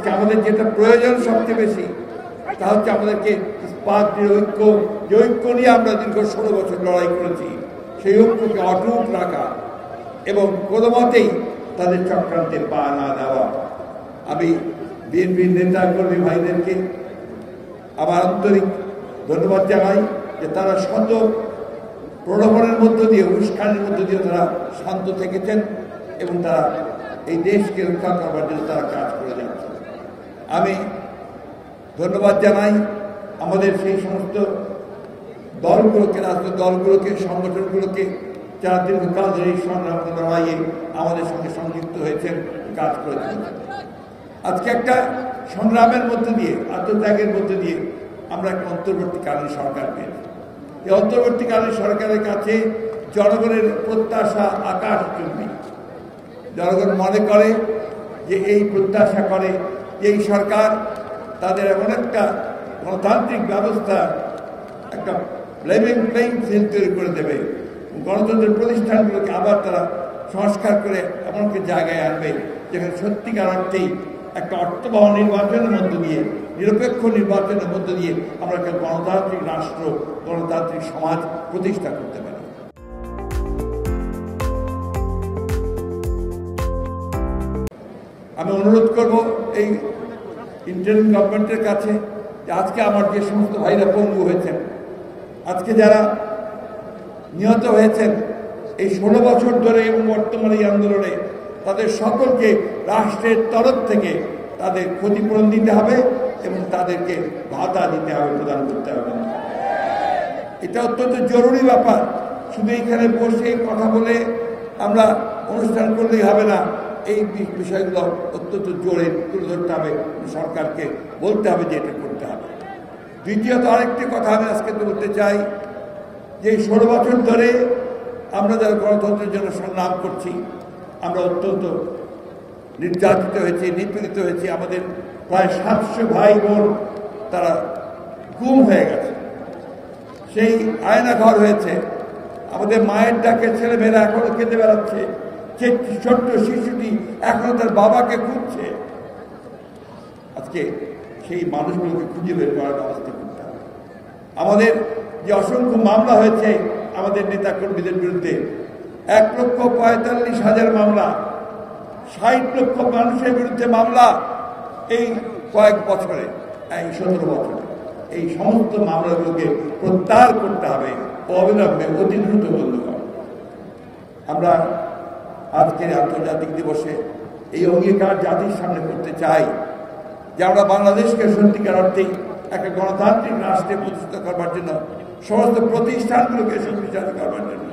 আজকে আমাদের যেটা প্রয়োজন সবচেয়ে বেশি তা হচ্ছে আমাদেরকে পার্টির ঐক্য, যে ঐক্য নিয়ে আমরা দীর্ঘ 16 বছর লড়াই করেছি, সেই ঐক্যকে অটুট রাখা এবং কোনো মতেই তাদের চক্রান্তে পা না দেওয়া। আমি বিএনপির নেতা কর্মী ভাইদেরকে আমার আন্তরিক ধন্যবাদ জানাই যে তারা শত প্রলোভনের মধ্য দিয়ে, উস্কানির মধ্য দিয়ে তারা শান্ত থেকেছেন এবং তারা এই দেশকে রক্ষা করবার জন্য তারা কাজ করে যাচ্ছে। আমি ধন্যবাদ জানাই আমাদের সেই সমস্ত দলগুলোকে, রাজনৈতিক দলগুলোকে, সংগঠনগুলোকে যারা দীর্ঘকাল ধরে এই সংগ্রাম লড়াইয়ে আমাদের সঙ্গে সংযুক্ত হয়েছেন, কাজ করেছেন। আজকে একটা সংগ্রামের মধ্যে দিয়ে, আত্মত্যাগের মধ্যে দিয়ে আমরা একটা অন্তর্বর্তীকালীন সরকার পেয়েছি। এই অন্তর্বর্তীকালীন সরকারের কাছে জনগণের প্রত্যাশা আকাশ চুম্বি। জনগণ মনে করে যে এই প্রত্যাশা করে যে এই সরকার তাদের এমন একটা গণতান্ত্রিক ব্যবস্থা, একটা লেভেল প্লেইং ফিল্ড তৈরি করে দেবে, গণতন্ত্রের প্রতিষ্ঠানগুলোকে আবার তারা সংস্কার করে এমন একটি জায়গায় আনবে যেখানে সত্যিকার অর্থেই একটা অর্থবহ নির্বাচনের মধ্য দিয়ে, নিরপেক্ষ নির্বাচনের মধ্য দিয়ে আমরা একটা গণতান্ত্রিক রাষ্ট্র, গণতান্ত্রিক সমাজ প্রতিষ্ঠা করতে পারি। আমি অনুরোধ করব এই ইন্টারিম গভর্নমেন্টের কাছে যে আজকে আমার যে সমস্ত ভাইরা পঙ্গু হয়েছেন, আজকে যারা নিহত হয়েছেন এই 16 বছর ধরে এবং বর্তমানে এই আন্দোলনে, তাদের সকলকে রাষ্ট্রের তরফ থেকে তাদের ক্ষতিপূরণ দিতে হবে এবং তাদেরকে ভাতা দিতে হবে, প্রদান করতে হবে। এটা অত্যন্ত জরুরি ব্যাপার। শুধু এখানে বসে কথা বলে আমরা অনুষ্ঠান করলেই হবে না, এই বিষয়গুলো অত্যন্ত জোরে তুলে ধরতে হবে, সরকারকে বলতে হবে যে এটা করতে হবে। দ্বিতীয়ত আরেকটি কথা আমি আজকে বলতে চাই যে 16 বছর ধরে আমরা যারা গণতন্ত্রের জন্য সংগ্রাম করছি, আমরা অত্যন্ত নির্যাতিত হয়েছি, নিপীড়িত হয়েছি। আমাদের প্রায় 700 ভাই বোন তারা গুম হয়ে গেছে, সেই আয়না ঘর হয়েছে। আমাদের মায়ের ডাকে ছেলেমেয়েরা এখনো কেঁদে বেড়াচ্ছে, যে ছোট্ট শিশুটি এখনো তার বাবাকে খুঁজছে। আজকে সেই মানুষগুলোকে খুঁজে বের করার ব্যবস্থা করতে হবে। আমাদের যে অসংখ্য মামলা হয়েছে আমাদের নেতা কর্মীদের বিরুদ্ধে, 1,45,000 মামলা, 60 লক্ষ মানুষের বিরুদ্ধে মামলা এই কয়েক বছরে, এই 17 বছরে। এই সমস্ত মামলাগুলোকে প্রত্যাহার করতে হবে অবিলম্বে, অতি দ্রুত বন্ধ করা। আমরা আজকের আন্তর্জাতিক দিবসে এই অঙ্গীকার জাতির সামনে করতে চাই যে আমরা বাংলাদেশকে সত্যিকার অর্থেই একটা গণতান্ত্রিক রাষ্ট্রে প্রতিষ্ঠিত করবার জন্য, সমস্ত প্রতিষ্ঠানগুলোকে শক্তিশালী করবার জন্য